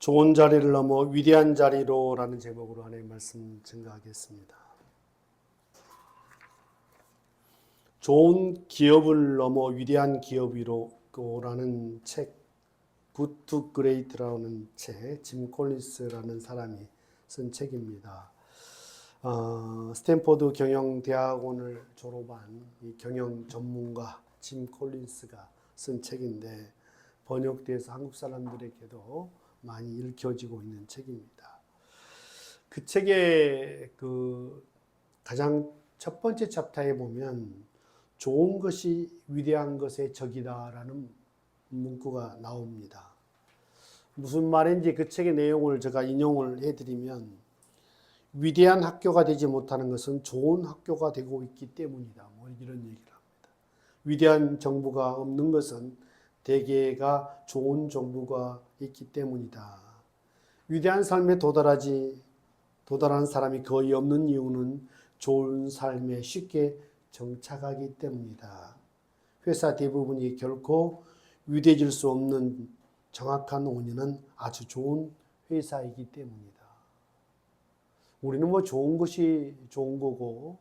좋은 자리를 넘어 위대한 자리로라는 제목으로 하나님의 말씀 증거하겠습니다. 좋은 기업을 넘어 위대한 기업이로라는 책, Good to Great라는 책, 짐 콜린스라는 사람이 쓴 책입니다. 스탠포드 경영대학원을 졸업한 이 경영 전문가 짐 콜린스가 쓴 책인데 번역돼서 한국 사람들에게도 많이 읽혀지고 있는 책입니다. 그 책의 가장 첫 번째 챕터에 보면 좋은 것이 위대한 것의 적이다라는 문구가 나옵니다. 무슨 말인지 그 책의 내용을 제가 인용을 해드리면 위대한 학교가 되지 못하는 것은 좋은 학교가 되고 있기 때문이다. 뭐 이런 얘기를 합니다. 위대한 정부가 없는 것은 대개가 좋은 정부가 있기 때문이다. 위대한 삶에 도달한 사람이 거의 없는 이유는 좋은 삶에 쉽게 정착하기 때문이다. 회사 대부분이 결코 위대해질 수 없는 정확한 원인은 아주 좋은 회사이기 때문이다. 우리는 뭐 좋은 것이 좋은 거고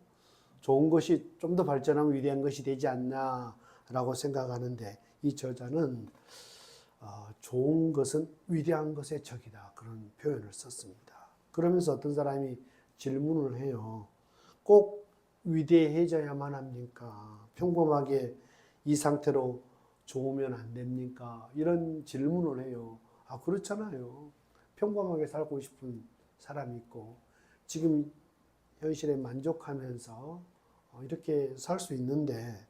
좋은 것이 좀 더 발전하면 위대한 것이 되지 않나라고 생각하는데 이 저자는 좋은 것은 위대한 것의 적이다. 그런 표현을 썼습니다. 그러면서 어떤 사람이 질문을 해요. 꼭 위대해져야만 합니까? 평범하게 이 상태로 좋으면 안 됩니까? 이런 질문을 해요. 그렇잖아요. 평범하게 살고 싶은 사람이 있고 지금 현실에 만족하면서 이렇게 살 수 있는데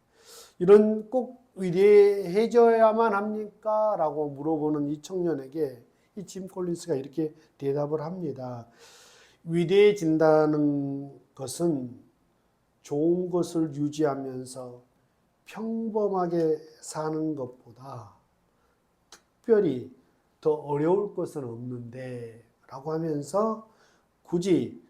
이런 꼭 위대해져야만 합니까? 라고 물어보는 이 청년에게 이 짐 콜린스가 이렇게 대답을 합니다. 위대해진다는 것은 좋은 것을 유지하면서 평범하게 사는 것보다 특별히 더 어려울 것은 없는데 라고 하면서 굳이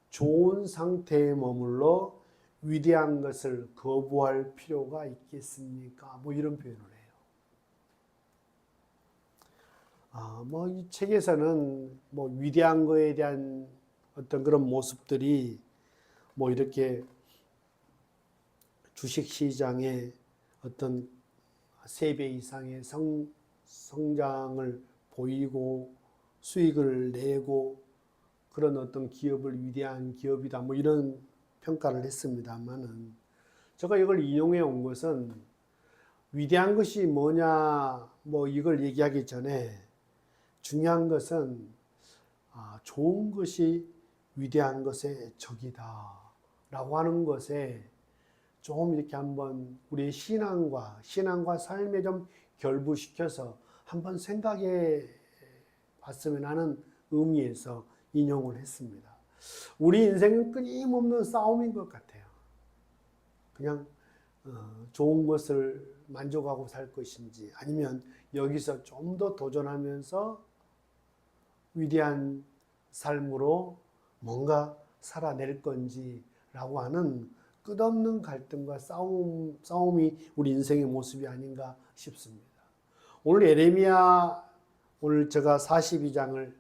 좋은 상태에 머물러 위대한 것을 거부할 필요가 있겠습니까? 뭐 이런 표현을 해요. 이 책에서는 위대한 거에 대한 어떤 그런 모습들이 이렇게 주식시장의 어떤 3배 이상의 성장을 보이고 수익을 내고 그런 어떤 기업을 위대한 기업이다. 이런 평가를 했습니다만은 제가 이걸 인용해 온 것은 위대한 것이 뭐냐 이걸 얘기하기 전에 중요한 것은 좋은 것이 위대한 것의 적이다 라고 하는 것에 좀 이렇게 한번 우리의 신앙과 삶에 좀 결부시켜서 한번 생각해 봤으면 하는 의미에서 인용을 했습니다. 우리 인생은 끊임없는 싸움인 것 같아요. 그냥 좋은 것을 만족하고 살 것인지 아니면 여기서 좀 더 도전하면서 위대한 삶으로 뭔가 살아낼 건지라고 하는 끝없는 갈등과 싸움이 우리 인생의 모습이 아닌가 싶습니다. 오늘 오늘 제가 42장을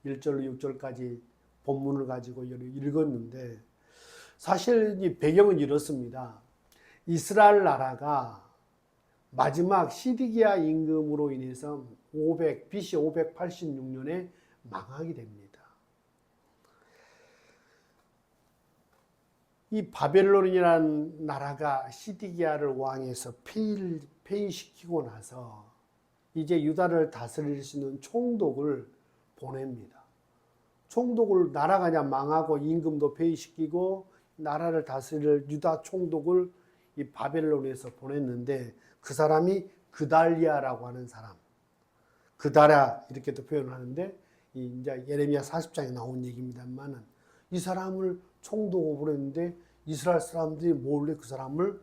1절로 6절까지 본문을 가지고 읽었는데 사실 이 배경은 이렇습니다. 이스라엘 나라가 마지막 시디기야 임금으로 인해서 BC 586년에 망하게 됩니다. 이 바벨론이라는 나라가 시디기야를 왕에서 폐위시키고 나서 이제 유다를 다스릴 수 있는 총독을 보냅니다. 총독을 나라가 그냥 망하고 임금도 폐위시키고 나라를 다스릴 유다 총독을 이 바벨론에서 보냈는데 그 사람이 그달리아라고 하는 사람. 그달아 이렇게도 표현을 하는데 이제 예레미야 40장에 나온 얘기입니다만은 이 사람을 총독으로 보냈는데 이스라엘 사람들이 몰래 그 사람을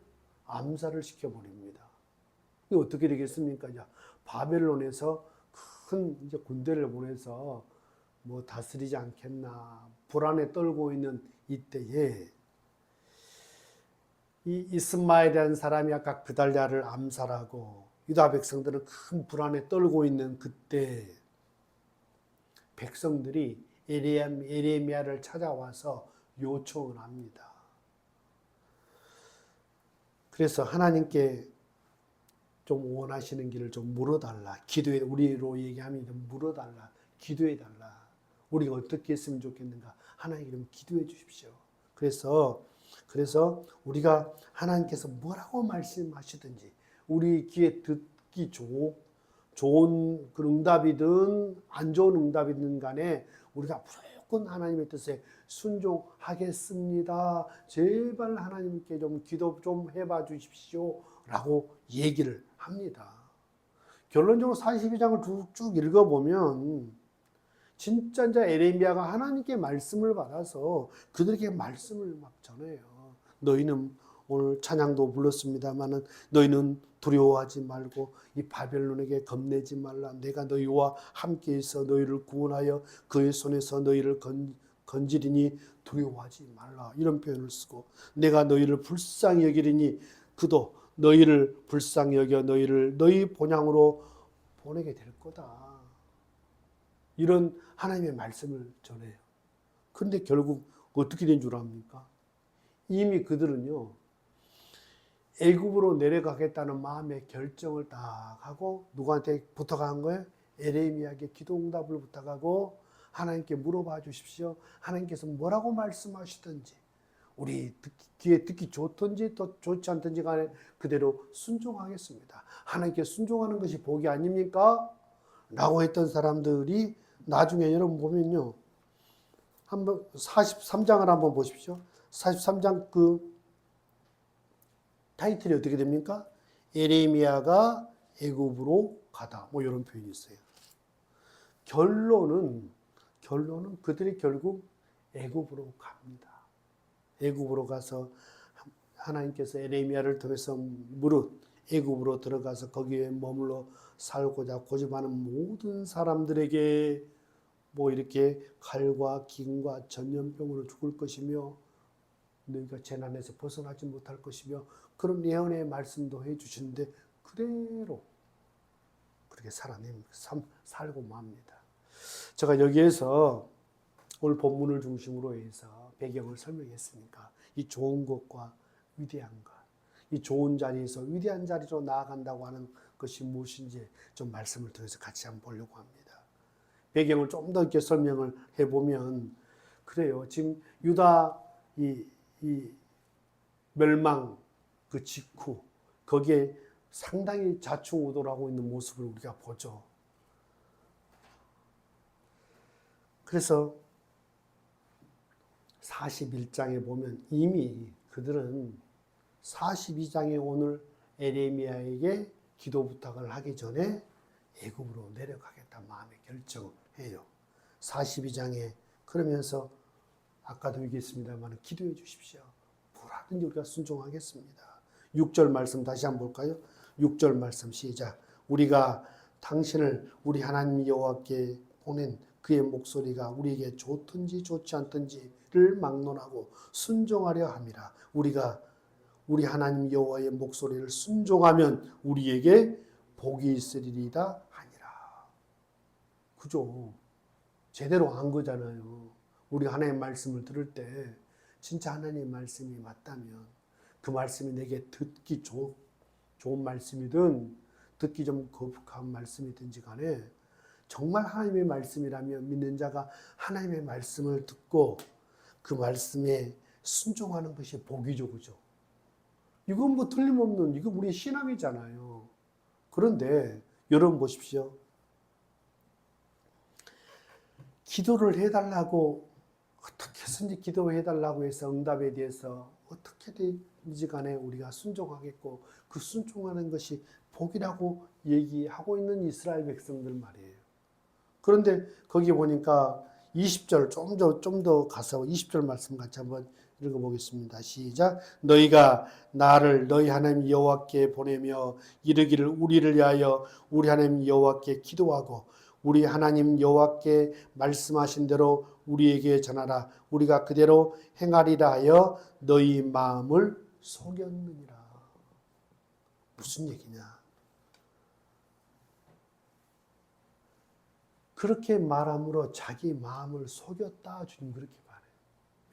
암살을 시켜버립니다. 이게 어떻게 되겠습니까? 바벨론에서 큰 이제 군대를 보내서 다스리지 않겠나 불안에 떨고 있는 이때에 이 이스마엘이라는 사람이 아까 그달랴를 암살하고 유다 백성들은 큰 불안에 떨고 있는 그때 백성들이 에레미야를 찾아와서 요청을 합니다. 그래서 하나님께 좀 원하시는 길을 좀 물어달라. 기도해, 우리로 얘기하면 물어달라. 기도해달라. 우리가 어떻게 했으면 좋겠는가. 하나님께 좀 기도해 주십시오. 그래서 우리가 하나님께서 뭐라고 말씀하시든지 우리 귀에 듣기 좋은 그 응답이든 안 좋은 응답이든 간에 우리가 무조건 하나님의 뜻에 순종하겠습니다. 제발 하나님께 좀 기도 좀 해봐 주십시오. 라고 얘기를 합니다. 결론적으로 42장을 쭉 읽어보면 진짜 이제 에레미야가 하나님께 말씀을 받아서 그들에게 말씀을 막 전해요. 너희는 오늘 찬양도 불렀습니다마는 너희는 두려워하지 말고 이 바벨론에게 겁내지 말라. 내가 너희와 함께 있어 너희를 구원하여 그의 손에서 너희를 건지리니 두려워하지 말라. 이런 표현을 쓰고 내가 너희를 불쌍히 여기리니 그도 너희를 불쌍히 여겨 너희를 너희 본향으로 보내게 될 거다. 이런 하나님의 말씀을 전해요. 그런데 결국 어떻게 된 줄 압니까? 이미 그들은요, 애굽으로 내려가겠다는 마음의 결정을 딱 하고 누구한테 부탁한 거예요? 에레미야에게 기도응답을 부탁하고 하나님께 물어봐 주십시오. 하나님께서 뭐라고 말씀하시든지 우리 귀에 듣기 좋든지 또 좋지 않든지 간에 그대로 순종하겠습니다. 하나님께 순종하는 것이 복이 아닙니까? 라고 했던 사람들이 나중에 여러분 보면요. 한번 43장을 한번 보십시오. 43장 그 타이틀이 어떻게 됩니까? 에레미야가 애굽으로 가다. 뭐 이런 표현이 있어요. 결론은 그들이 결국 애굽으로 갑니다. 애굽으로 가서 하나님께서 에레미야를 통해서 무릇 애굽으로 들어가서 거기에 머물러 살고자 고집하는 모든 사람들에게 뭐 이렇게 칼과 기근과 전염병으로 죽을 것이며 너희가 재난에서 벗어나지 못할 것이며 그런 예언의 말씀도 해주시는데 그대로 그렇게 살고 맙니다. 제가 여기에서 오늘 본문을 중심으로 해서 배경을 설명했으니까 이 좋은 것과 위대한 것, 이 좋은 자리에서 위대한 자리로 나아간다고 하는 것이 무엇인지 좀 말씀을 통해서 같이 한번 보려고 합니다. 배경을 좀 더 이렇게 설명을 해보면 그래요. 지금 유다 이 멸망 그 직후 거기에 상당히 좌충우돌하고 있는 모습을 우리가 보죠. 그래서 41장에 보면 이미 그들은 42장에 오늘 에레미야에게 기도 부탁을 하기 전에 애굽으로 내려가겠다 마음의 결정을 해요. 42장에 그러면서 아까도 얘기했습니다만 기도해 주십시오. 뭐라든지 우리가 순종하겠습니다. 6절 말씀 다시 한번 볼까요? 6절 말씀 시작. 우리가 당신을 우리 하나님 여호와께 보낸 그의 목소리가 우리에게 좋든지 좋지 않든지를 막론하고 순종하려 함이라. 우리가 우리 하나님 여호와의 목소리를 순종하면 우리에게 복이 있으리이다 하니라. 그죠? 제대로 한 거잖아요. 우리 하나님의 말씀을 들을 때 진짜 하나님의 말씀이 맞다면 그 말씀이 내게 듣기 좋은 말씀이든 듣기 좀 거북한 말씀이든지 간에 정말 하나님의 말씀이라면 믿는 자가 하나님의 말씀을 듣고 그 말씀에 순종하는 것이 복이죠. 그죠? 이건 뭐 틀림없는 이거 우리의 신앙이잖아요. 그런데 여러분 보십시오. 기도를 해달라고 어떻게 해서든지 기도해달라고 해서 응답에 대해서 어떻게든지 간에 우리가 순종하겠고 그 순종하는 것이 복이라고 얘기하고 있는 이스라엘 백성들 말이에요. 그런데 거기 보니까 20절 좀 더 가서 20절 말씀 같이 한번 읽어보겠습니다. 시작. 너희가 나를 너희 하나님 여호와께 보내며 이르기를 우리를 위하여 우리 하나님 여호와께 기도하고 우리 하나님 여호와께 말씀하신 대로 우리에게 전하라. 우리가 그대로 행하리라 하여 너희 마음을 속였느니라. 무슨 얘기냐? 그렇게 말함으로 자기 마음을 속였다. 주님 그렇게 말해요.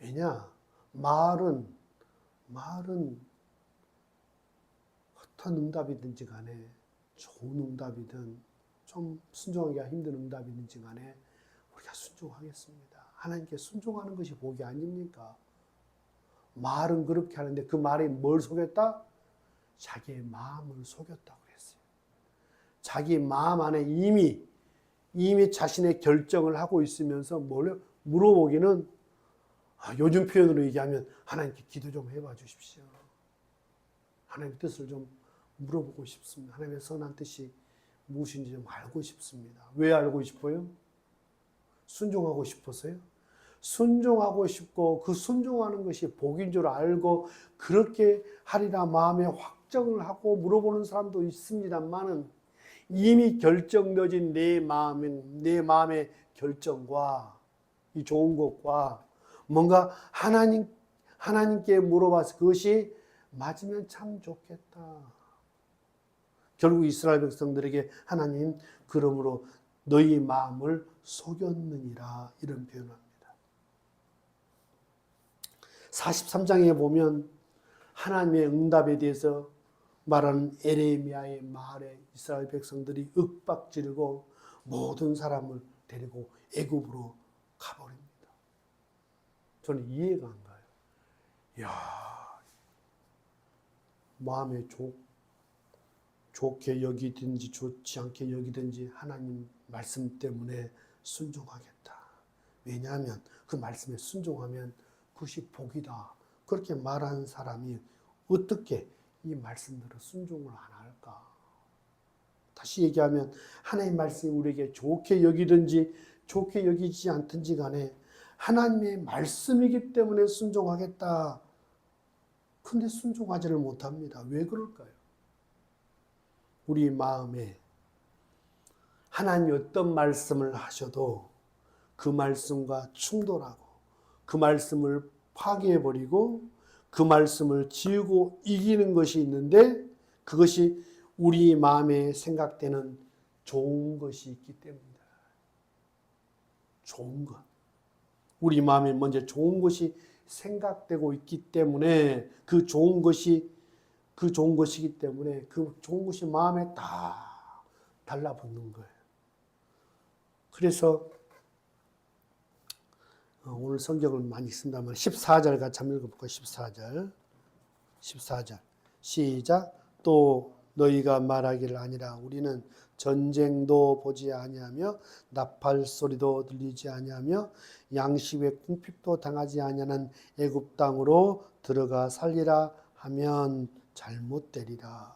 왜냐? 말은 어떤 응답이든지 간에 좋은 응답이든 좀 순종하기가 힘든 응답이든지 간에 우리가 순종하겠습니다. 하나님께 순종하는 것이 복이 아닙니까? 말은 그렇게 하는데 그 말에 뭘 속였다? 자기의 마음을 속였다고 그랬어요. 자기 마음 안에 이미 자신의 결정을 하고 있으면서 뭘 물어보기는 요즘 표현으로 얘기하면 하나님께 기도 좀 해봐 주십시오. 하나님의 뜻을 좀 물어보고 싶습니다. 하나님의 선한 뜻이 무엇인지 좀 알고 싶습니다. 왜 알고 싶어요? 순종하고 싶어서요? 순종하고 싶고 그 순종하는 것이 복인 줄 알고 그렇게 하리라 마음에 확정을 하고 물어보는 사람도 있습니다만은 이미 결정되어진 내 마음의 결정과 이 좋은 것과 뭔가 하나님께 물어봐서 그것이 맞으면 참 좋겠다. 결국 이스라엘 백성들에게 하나님 그러므로 너희 마음을 속였느니라 이런 표현합니다. 43장에 보면 하나님의 응답에 대해서 말하는 에레미야의 말에 이스라엘 백성들이 윽박지르고 모든 사람을 데리고 애굽으로 가버립니다. 저는 이해가 안 가요. 이야, 마음에 좋게 여기든지 좋지 않게 여기든지 하나님 말씀 때문에 순종하겠다. 왜냐하면 그 말씀에 순종하면 그것이 복이다. 그렇게 말하는 사람이 어떻게 이 말씀대로 순종을 안 할까? 다시 얘기하면 하나님의 말씀이 우리에게 좋게 여기든지 좋게 여기지 않든지 간에 하나님의 말씀이기 때문에 순종하겠다. 근데 순종하지를 못합니다. 왜 그럴까요? 우리 마음에 하나님이 어떤 말씀을 하셔도 그 말씀과 충돌하고 그 말씀을 파괴해버리고 그 말씀을 지우고 이기는 것이 있는데 그것이 우리 마음에 생각되는 좋은 것이 있기 때문이다. 좋은 것. 우리 마음에 먼저 좋은 것이 생각되고 있기 때문에 그 좋은 것이기 때문에 그 좋은 것이 마음에 다 달라붙는 거예요. 그래서 오늘 성경을 많이 쓴다면 14절 같이 한번 읽어볼까요? 14절 시작. 또 너희가 말하기를 아니라 우리는 전쟁도 보지 아니하며 나팔 소리도 들리지 아니하며 양식의 궁핍도 당하지 아니하는 애굽 땅으로 들어가 살리라 하면 잘못되리라.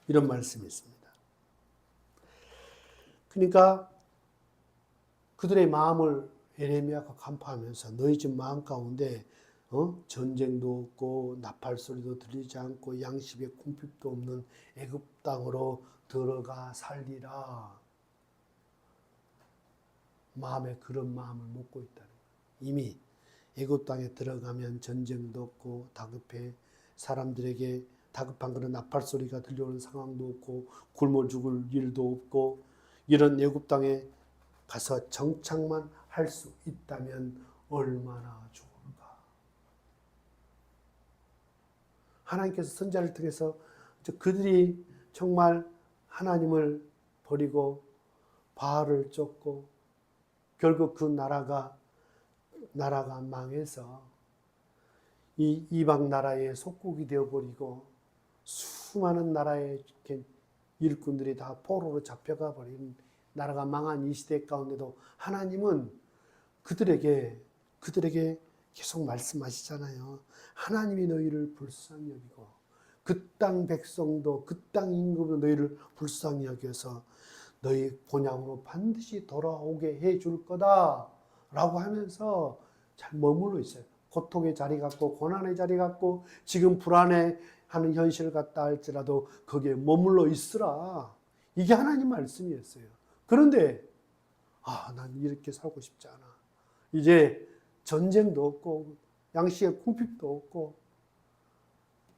이런 말씀이 있습니다. 그러니까 그들의 마음을 에레미야가 간파하면서 너희 집 마음 가운데 전쟁도 없고 나팔 소리도 들리지 않고 양식의 궁핍도 없는 애굽 땅으로 들어가 살리라. 마음에 그런 마음을 먹고 있다는 거예요. 이미 애굽 땅에 들어가면 전쟁도 없고 다급해 사람들에게 다급한 그런 나팔 소리가 들려오는 상황도 없고 굶어 죽을 일도 없고 이런 애굽 땅에 가서 정착만 할 수 있다면 얼마나 좋을까. 하나님께서 선지자를 통해서 그들이 정말 하나님을 버리고 바알을 쫓고 결국 그 나라가 망해서 이 이방 나라의 속국이 되어버리고 수많은 나라의 일꾼들이 다 포로로 잡혀가 버린 나라가 망한 이 시대 가운데도 하나님은 그들에게 계속 말씀하시잖아요. 하나님이 너희를 불쌍히 여기고 그 땅 백성도 그 땅 임금도 너희를 불쌍히 여겨서 너희 본향으로 반드시 돌아오게 해줄 거다 라고 하면서 잘 머물러 있어요. 고통의 자리 같고 고난의 자리 같고 지금 불안해하는 현실을 갖다 할지라도 거기에 머물러 있으라. 이게 하나님 말씀이었어요. 그런데 난 이렇게 살고 싶지 않아. 이제 전쟁도 없고 양식의 궁핍도 없고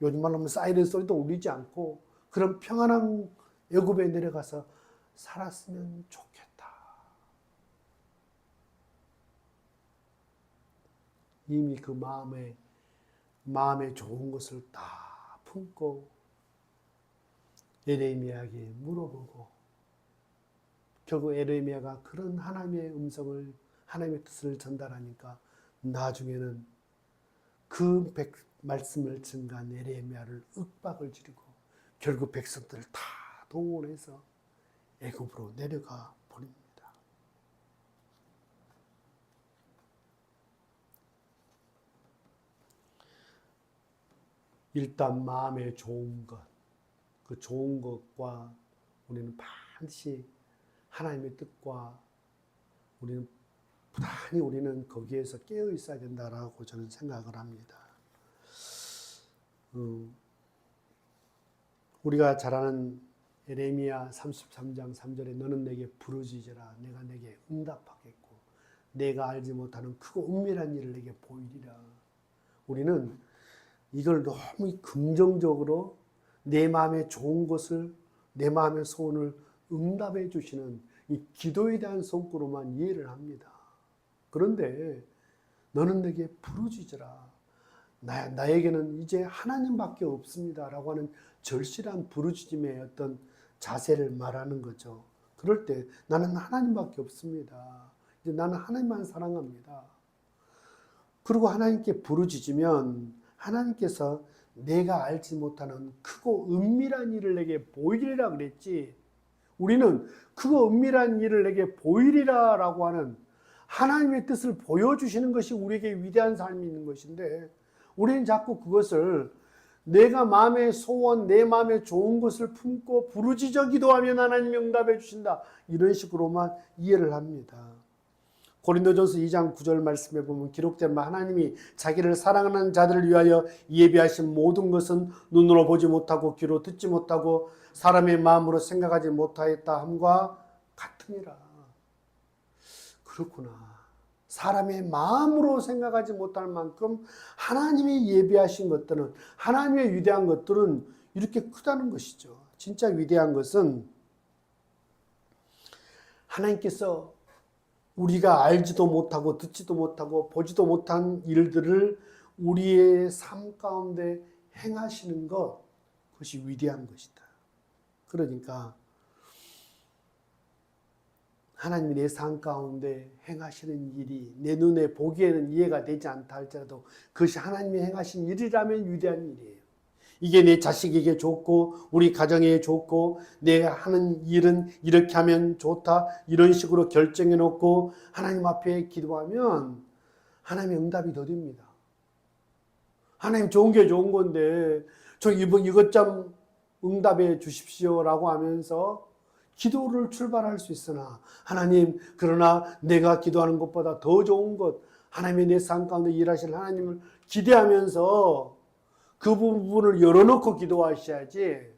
요즘 말로 하면 사이렌 소리도 울리지 않고 그런 평안한 애굽에 내려가서 살았으면 좋겠다. 이미 그 마음에 좋은 것을 다 품고 에레미야에게 물어보고 결국 에레미야가 그런 하나님의 음성을 하나님의 뜻을 전달하니까 나중에는 그 말씀을 증가한 에레미야를 윽박을 지르고 결국 백성들을 다 동원해서 애굽으로 내려가 버립니다. 일단 마음에 좋은 것, 그 좋은 것과 우리는 반드시 하나님의 뜻과 우리는 거기에서 깨어 있어야 된다라고 저는 생각을 합니다. 우리가 잘 아는 에레미야 33장 3절에 너는 내게 부르짖으라 내가 내게 응답하겠고 내가 알지 못하는 크고 은밀한 일을 내게 보이리라. 우리는 이걸 너무 긍정적으로 내 마음에 좋은 것을 내 마음의 소원을 응답해 주시는 이 기도에 대한 손구로만 이해를 합니다. 그런데 너는 내게 부르짖으라. 나에게는 이제 하나님밖에 없습니다. 라고 하는 절실한 부르짖음의 어떤 자세를 말하는 거죠. 그럴 때 나는 하나님밖에 없습니다. 이제 나는 하나님만 사랑합니다. 그리고 하나님께 부르짖으면 하나님께서 내가 알지 못하는 크고 은밀한 일을 내게 보이리라 그랬지. 우리는 크고 은밀한 일을 내게 보이리라 라고 하는 하나님의 뜻을 보여주시는 것이 우리에게 위대한 삶이 있는 것인데 우리는 자꾸 그것을 내가 마음의 소원, 내 마음에 좋은 것을 품고 부르짖어 기도하면 하나님이 응답해 주신다. 이런 식으로만 이해를 합니다. 고린도전서 2장 9절 말씀에 보면 기록된 바 하나님이 자기를 사랑하는 자들을 위하여 예비하신 모든 것은 눈으로 보지 못하고 귀로 듣지 못하고 사람의 마음으로 생각하지 못하였다 함과 같으니라. 그렇구나. 사람의 마음으로 생각하지 못할 만큼 하나님이 예비하신 것들은 하나님의 위대한 것들은 이렇게 크다는 것이죠. 진짜 위대한 것은 하나님께서 우리가 알지도 못하고 듣지도 못하고 보지도 못한 일들을 우리의 삶 가운데 행하시는 것, 그것이 위대한 것이다. 그러니까 하나님이 내 삶 가운데 행하시는 일이 내 눈에 보기에는 이해가 되지 않다 할지라도 그것이 하나님이 행하신 일이라면 위대한 일이에요. 이게 내 자식에게 좋고 우리 가정에 좋고 내가 하는 일은 이렇게 하면 좋다 이런 식으로 결정해 놓고 하나님 앞에 기도하면 하나님의 응답이 더딥니다. 하나님 좋은 게 좋은 건데 저 이것 좀 응답해 주십시오라고 하면서 기도를 출발할 수 있으나 하나님 그러나 내가 기도하는 것보다 더 좋은 것 하나님의 내 삶 가운데 일하실 하나님을 기대하면서 그 부분을 열어놓고 기도하셔야지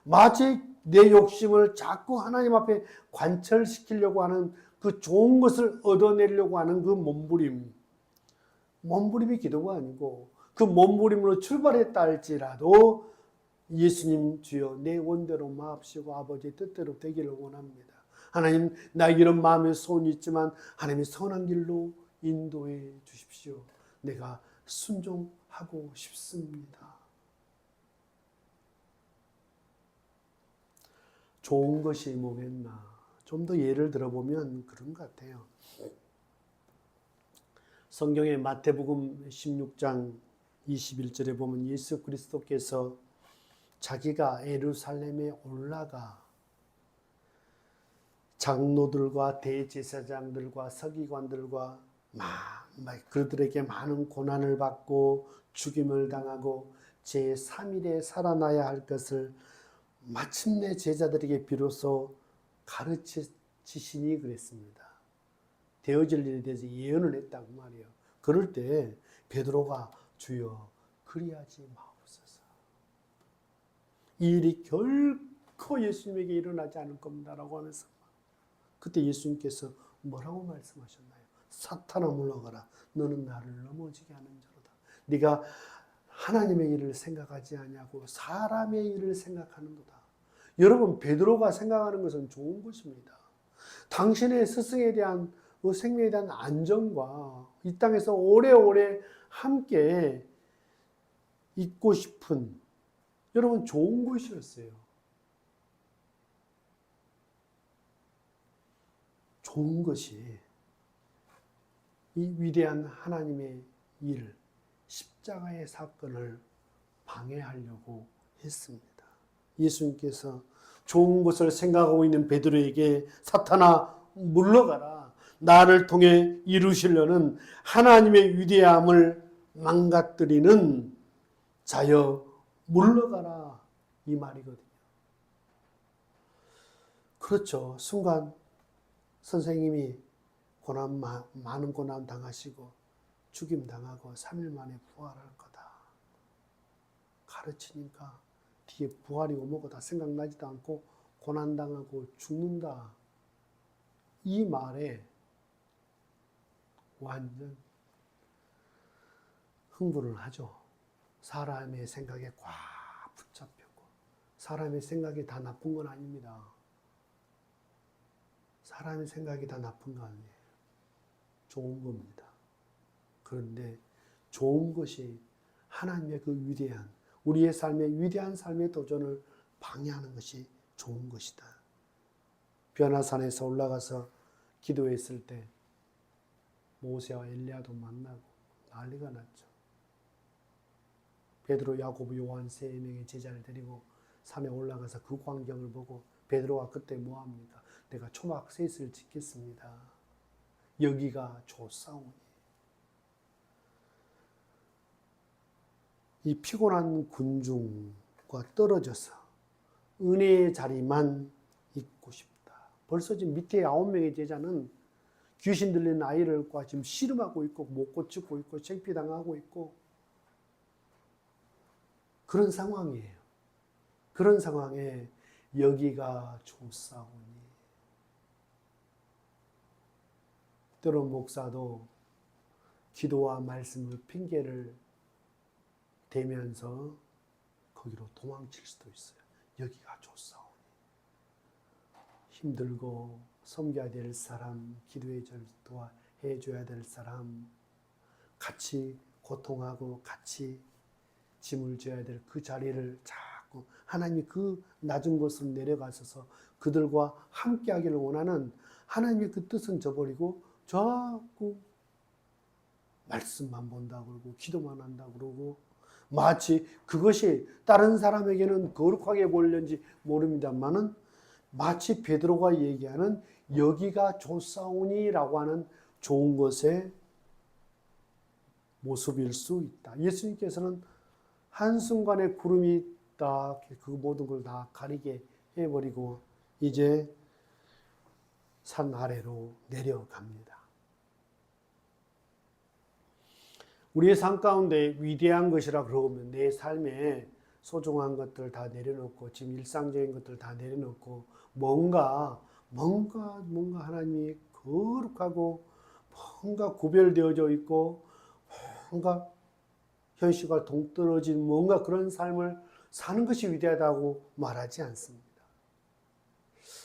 마치 내 욕심을 자꾸 하나님 앞에 관철시키려고 하는 그 좋은 것을 얻어내려고 하는 그 몸부림이 기도가 아니고 그 몸부림으로 출발했다 할지라도 예수님 주여 내 원대로 마옵시고 아버지의 뜻대로 되기를 원합니다. 하나님 나 이런 마음의 소원이 있지만 하나님이 선한 길로 인도해 주십시오. 내가 순종하고 싶습니다. 좋은 것이 뭐겠나. 좀 더 예를 들어보면 그런 것 같아요. 성경의 마태복음 16장 21절에 보면 예수 그리스도께서 자기가 예루살렘에 올라가 장로들과 대제사장들과 서기관들과 그들에게 많은 고난을 받고 죽임을 당하고 제3일에 살아나야 할 것을 마침내 제자들에게 비로소 가르치시니 그랬습니다. 되어질 일에 대해서 예언을 했다고 말이에요. 그럴 때 베드로가 주여 그리하지 마옵소서. 이 일이 결코 예수님에게 일어나지 않을 겁니다라고 하면서 그때 예수님께서 뭐라고 말씀하셨나요? 사탄아 물러가라. 너는 나를 넘어지게 하는 자로다. 네가 하나님의 일을 생각하지 아니하고 사람의 일을 생각하는도다. 여러분 베드로가 생각하는 것은 좋은 것입니다. 당신의 스승에 대한 생명에 대한 안정과 이 땅에서 오래오래 함께 있고 싶은 여러분 좋은 것이었어요. 좋은 것이 이 위대한 하나님의 일, 십자가의 사건을 방해하려고 했습니다. 예수님께서 좋은 것을 생각하고 있는 베드로에게 사탄아 물러가라. 나를 통해 이루시려는 하나님의 위대함을 망가뜨리는 자여 물러가라. 이 말이거든요. 그렇죠. 순간 선생님이 많은 고난 당하시고 죽임 당하고 3일 만에 부활할 거다. 가르치니까 뒤에 부활이 오고 다 생각나지도 않고 고난 당하고 죽는다. 이 말에 완전 흥분을 하죠. 사람의 생각에 꽉 붙잡혔고 사람의 생각이 다 나쁜 건 아닙니다. 사람의 생각이 다 나쁜 거 아니에요. 좋은 겁니다. 그런데 좋은 것이 하나님의 그 위대한 우리의 삶의 위대한 삶의 도전을 방해하는 것이 좋은 것이다. 변화산에서 올라가서 기도했을 때 모세와 엘리야도 만나고 난리가 났죠. 베드로, 야고보, 요한 세 명의 제자를 데리고 산에 올라가서 그 광경을 보고 베드로가 그때 뭐합니까? 내가 초막 셋을 짓겠습니다. 여기가 좋사오니. 이 피곤한 군중과 떨어져서 은혜의 자리만 있고 싶다. 벌써 지금 밑에 9명의 제자는 귀신 들린 아이를과 지금 씨름하고 있고 못 고치고 있고 창피당하고 있고 그런 상황이에요. 그런 상황에 여기가 좋사오니. 때론 목사도 기도와 말씀을 핑계를 대면서 거기로 도망칠 수도 있어요. 여기가 좋사오니. 힘들고 섬겨야 될 사람, 기도해 줘야 될 사람, 같이 고통하고 같이 짐을 져야 될 그 자리를 자꾸 하나님이 그 낮은 곳으로 내려가셔서 그들과 함께 하기를 원하는 하나님의 그 뜻은 저버리고 자꾸 말씀만 본다고 그러고 기도만 한다고 그러고 마치 그것이 다른 사람에게는 거룩하게 보이는지 모릅니다만은 마치 베드로가 얘기하는 여기가 좋사오니라고 하는 좋은 것의 모습일 수 있다. 예수님께서는 한순간에 구름이 딱 그 모든 걸 다 가리게 해버리고 이제 산 아래로 내려갑니다. 우리의 삶 가운데 위대한 것이라 그러면 내 삶에 소중한 것들 다 내려놓고 지금 일상적인 것들 다 내려놓고 뭔가 하나님이 거룩하고 뭔가 구별되어져 있고 뭔가 현실과 동떨어진 뭔가 그런 삶을 사는 것이 위대하다고 말하지 않습니다.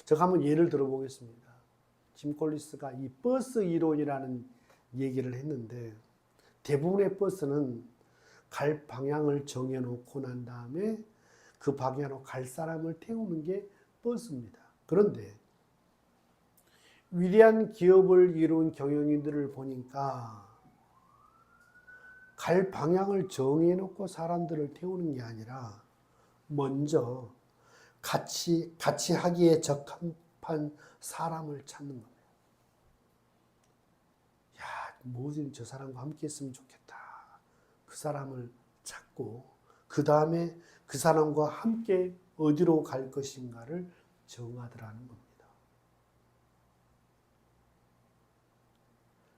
제가 한번 예를 들어보겠습니다. 짐 콜린스가 이 버스 이론이라는 얘기를 했는데 대부분의 버스는 갈 방향을 정해놓고 난 다음에 그 방향으로 갈 사람을 태우는 게 버스입니다. 그런데 위대한 기업을 이룬 경영인들을 보니까 갈 방향을 정해놓고 사람들을 태우는 게 아니라 먼저 같이 하기에 적합한 사람을 찾는 겁니다. 야, 뭐든 저 사람과 함께 했으면 좋겠다. 그 사람을 찾고 그 다음에 그 사람과 함께 어디로 갈 것인가를 정하더라는 겁니다.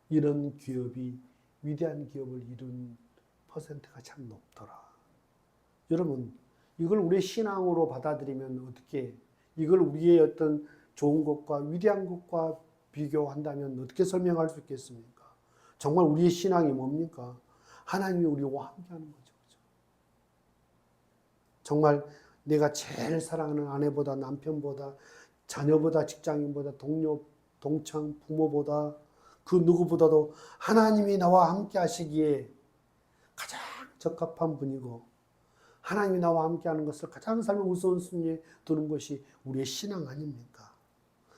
이런 기업이 위대한 기업을 이룬 퍼센트가 참 높더라. 여러분, 이걸 우리의 신앙으로 받아들이면 어떻게, 이걸 우리의 어떤 좋은 것과 위대한 것과 비교한다면 어떻게 설명할 수 있겠습니까? 정말 우리의 신앙이 뭡니까? 하나님이 우리와 함께하는 거죠. 정말 내가 제일 사랑하는 아내보다 남편보다 자녀보다 직장인보다 동료, 동창, 부모보다 그 누구보다도 하나님이 나와 함께 하시기에 가장 적합한 분이고 하나님이 나와 함께하는 것을 가장 삶의 우선순위에 두는 것이 우리의 신앙 아닙니까?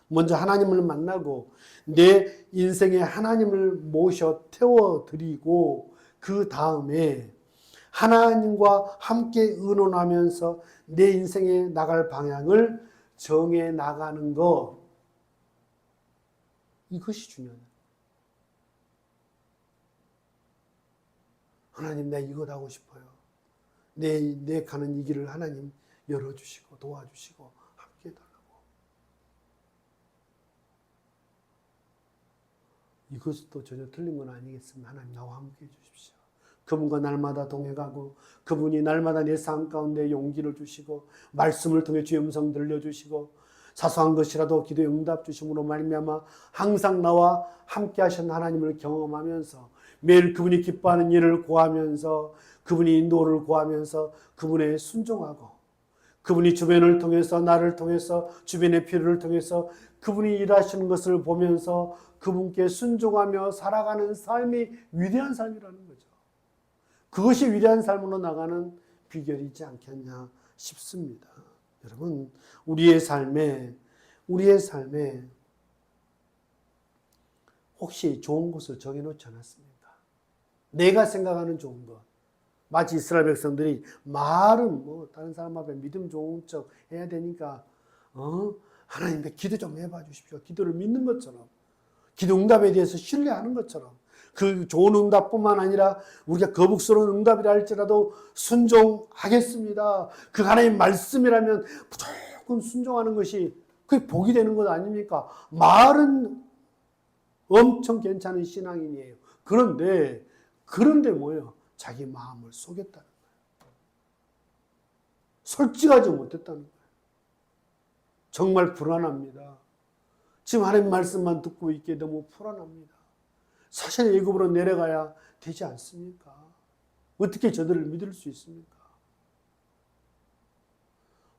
먼저 하나님을 만나고 내 인생에 하나님을 모셔 태워드리고 그 다음에 하나님과 함께 의논하면서 내 인생에 나갈 방향을 정해 나가는 것, 이것이 중요해요. 하나님, 나 이것 하고 싶어요. 내 가는 이 길을 하나님 열어주시고 도와주시고 함께 해달라고. 이것도 전혀 틀린 건 아니겠습니다. 하나님 나와 함께 해주십시오. 그분과 날마다 동행하고 그분이 날마다 내 삶 가운데 용기를 주시고 말씀을 통해 주의 음성 들려주시고 사소한 것이라도 기도에 응답 주심으로 말미암아 항상 나와 함께 하신 하나님을 경험하면서 매일 그분이 기뻐하는 일을 구하면서 그분이 인도를 구하면서 그분에 순종하고 그분이 주변을 통해서 나를 통해서 주변의 필요를 통해서 그분이 일하시는 것을 보면서 그분께 순종하며 살아가는 삶이 위대한 삶이라는 거죠. 그것이 위대한 삶으로 나가는 비결이지 않겠냐 싶습니다. 여러분, 우리의 삶에 혹시 좋은 것을 정해놓지 않았습니까? 내가 생각하는 좋은 것. 마치 이스라엘 백성들이 말은 다른 사람 앞에 믿음 좋은 척 해야 되니까 하나님 기도 좀 해봐 주십시오. 기도를 믿는 것처럼 기도 응답에 대해서 신뢰하는 것처럼 그 좋은 응답뿐만 아니라 우리가 거북스러운 응답이라 할지라도 순종하겠습니다. 그 하나님 말씀이라면 무조건 순종하는 것이 그게 복이 되는 것 아닙니까? 말은 엄청 괜찮은 신앙인이에요. 그런데 뭐예요? 자기 마음을 속였다는 거예요. 솔직하지 못했다는 거예요. 정말 불안합니다. 지금 하나님 말씀만 듣고 있기에 너무 불안합니다. 사실 애굽으로 내려가야 되지 않습니까? 어떻게 저들을 믿을 수 있습니까?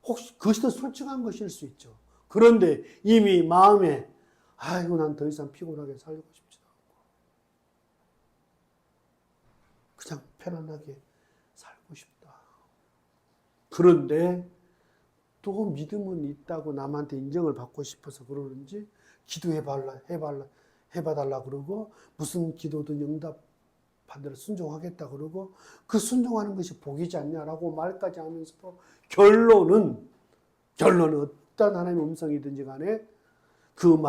혹시 그것이 더 솔직한 것일 수 있죠. 그런데 이미 마음에 아이고 난 더 이상 피곤하게 살고 싶지도 않고 그냥 편안하게 살고 싶다. 그런데 또 믿음은 있다고 남한테 인정을 받고 싶어서 그러는지 해봐달라 그러고 무슨 기도든 응답받으라 순종하겠다 그러고 그 순종하는 것이 복이지 않냐라고 말까지 하면서도 결론은 어떤 하나님의 음성이든지 간에 그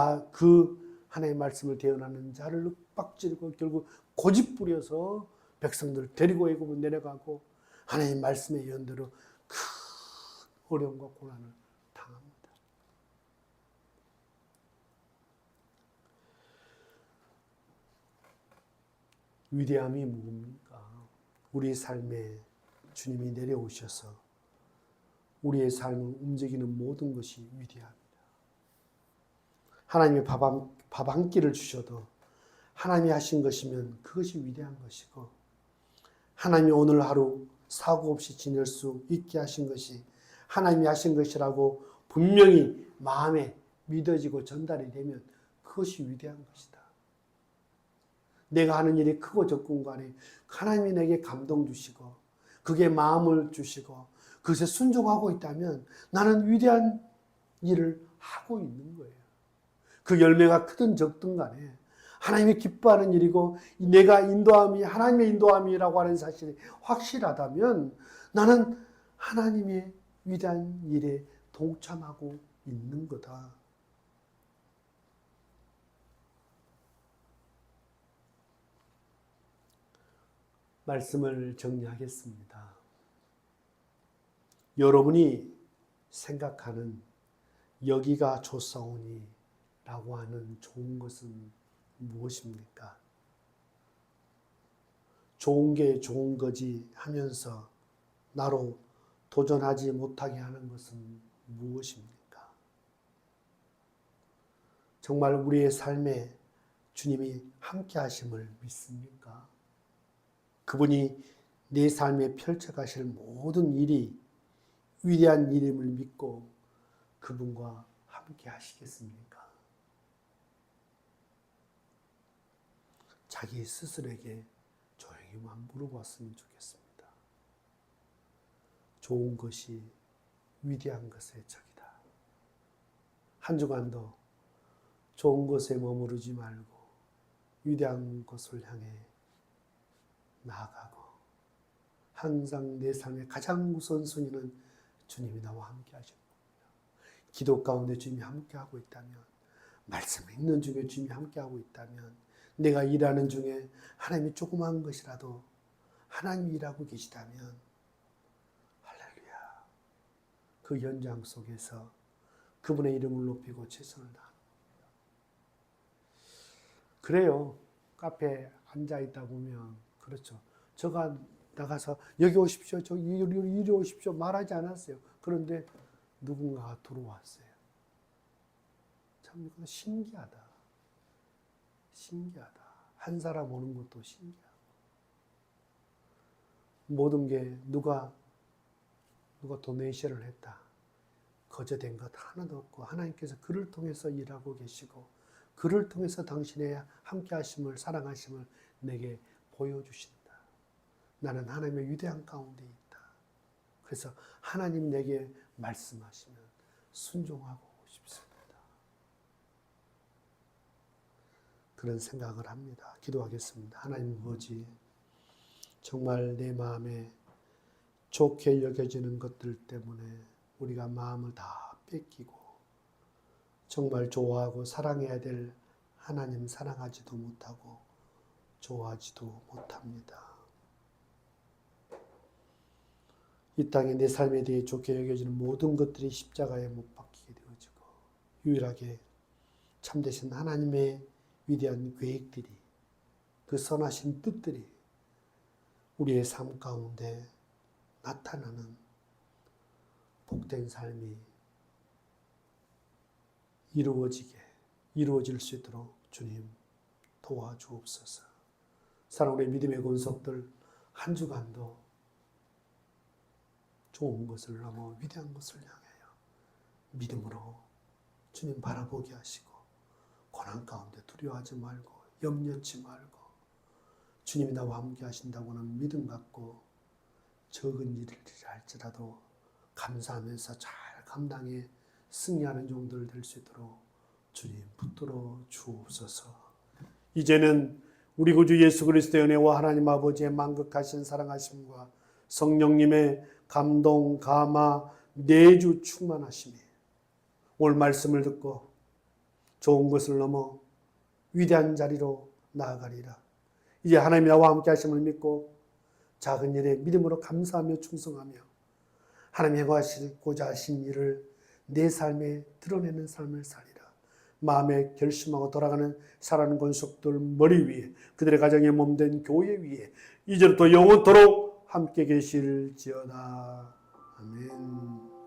하나님의 말씀을 대언하는 자를 윽박지르고 결국 고집부려서 백성들을 데리고 애굽으로 내려가고 하나님의 말씀의 예언대로 큰 어려움과 고난을 당합니다. 위대함이 뭡니까? 우리 삶에 주님이 내려오셔서 우리의 삶을 움직이는 모든 것이 위대합니다. 하나님이 밥 한 끼를 주셔도 하나님이 하신 것이면 그것이 위대한 것이고 하나님이 오늘 하루 사고 없이 지낼 수 있게 하신 것이 하나님이 하신 것이라고 분명히 마음에 믿어지고 전달이 되면 그것이 위대한 것이다. 내가 하는 일이 크고 적군 간에 하나님이 내게 감동 주시고 그게 마음을 주시고 그것에 순종하고 있다면 나는 위대한 일을 하고 있는 거예요. 그 열매가 크든 적든 간에 하나님이 기뻐하는 일이고 내가 인도함이 하나님의 인도함이라고 하는 사실이 확실하다면 나는 하나님의 위대한 일에 동참하고 있는 거다. 말씀을 정리하겠습니다. 여러분이 생각하는 여기가 좋사오니 라고 하는 좋은 것은 무엇입니까? 좋은 게 좋은 거지 하면서 나로 도전하지 못하게 하는 것은 무엇입니까? 정말 우리의 삶에 주님이 함께 하심을 믿습니까? 그분이 내 삶에 펼쳐가실 모든 일이 위대한 일임을 믿고 그분과 함께 하시겠습니까? 자기 스스로에게 조용히 내게만 물어봤으면 좋겠습니다. 좋은 것이 위대한 것의 적이다. 한 주간도 좋은 것에 머무르지 말고 위대한 것을 향해 나아가고 항상 내 삶의 가장 우선순위는 주님이 나와 함께 하시는 겁니다. 기도 가운데 주님이 함께하고 있다면, 말씀 읽는 중에 주님이 함께하고 있다면, 내가 일하는 중에 하나님이 조그마한 것이라도 하나님이 일하고 계시다면 할렐루야. 그 현장 속에서 그분의 이름을 높이고 최선을 다합니다. 그래요. 카페에 앉아있다 보면 그렇죠. 저가 나가서 여기 오십시오. 저기 이리 오십시오. 말하지 않았어요. 그런데 누군가가 들어왔어요. 참 이거 신기하다. 신기하다. 한 사람 오는 것도 신기하고. 모든 게 누가 도네이션을 했다. 거저된 것 하나도 없고 하나님께서 그를 통해서 일하고 계시고 그를 통해서 당신의 함께 하심을 사랑하심을 내게 보여주신다. 나는 하나님의 위대한 가운데 있다. 그래서 하나님 내게 말씀하시면 순종하고 싶습니다. 그런 생각을 합니다. 기도하겠습니다. 하나님 아버지, 정말 내 마음에 좋게 여겨지는 것들 때문에 우리가 마음을 다 뺏기고 정말 좋아하고 사랑해야 될 하나님 사랑하지도 못하고 좋아하지도 못합니다. 이 땅에 내 삶에 대해 좋게 여겨지는 모든 것들이 십자가에 못 박히게 되어지고 유일하게 참되신 하나님의 위대한 계획들이, 그 선하신 뜻들이 우리의 삶 가운데 나타나는 복된 삶이 이루어질 수 있도록 주님 도와주옵소서. 사랑하는 우리 믿음의 권속들, 한 주간도 좋은 것을 넘어 위대한 것을 향하여 믿음으로 주님 바라보게 하시고 고난 가운데 두려워하지 말고 염려치 말고 주님이 나와 함께 하신다고는 믿음 갖고 적은 일을 할지라도 감사하면서 잘 감당해 승리하는 종들 될 수 있도록 주님 붙들어 주옵소서. 이제는 우리 구주 예수 그리스도의 은혜와 하나님 아버지의 만극하신 사랑하심과 성령님의 감동, 감화, 내주 충만하심이 오늘 말씀을 듣고 좋은 것을 넘어 위대한 자리로 나아가리라. 이제 하나님이 나와 함께 하심을 믿고 작은 일에 믿음으로 감사하며 충성하며 하나님이 행하시고자 하신 일을 내 삶에 드러내는 삶을 살리라. 마음에 결심하고 돌아가는 살아가는 권속들 머리 위에, 그들의 가정의 몸된 교회 위에 이제부터 영원토록 함께 계실지어다. 아멘.